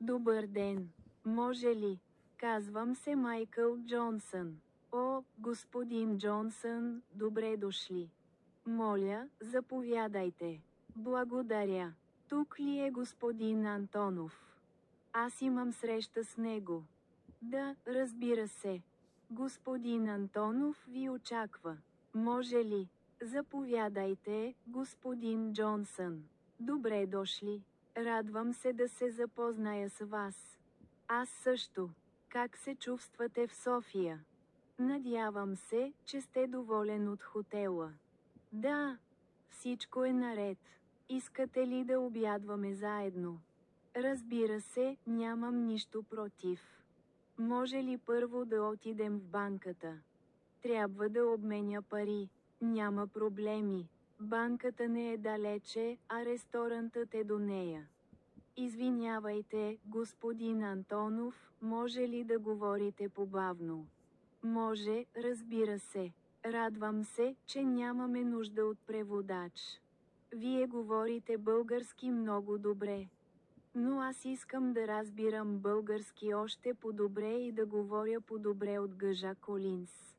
Добър ден. Може ли? Казвам се Майкъл Джонсън. О, господин Джонсън, добре дошли. Моля, заповядайте. Благодаря. Тук ли е господин Антонов? Аз имам среща с него. Да, разбира се. Господин Антонов ви очаква. Може ли? Заповядайте, господин Джонсън. Добре дошли. Радвам се да се запозная с вас. Аз също. Как се чувствате в София? Надявам се, че сте доволен от хотела. Да, всичко е наред. Искате ли да обядваме заедно? Разбира се, нямам нищо против. Може ли първо да отидем в банката? Трябва да обменя пари. Няма проблеми. Банката не е далече, а ресторантът е до нея. Извинявайте, господин Антонов, може ли да говорите побавно? Може, разбира се. Радвам се, че нямаме нужда от преводач. Вие говорите български много добре. Но аз искам да разбирам български още по-добре и да говоря по-добре от Гъжа Колинс.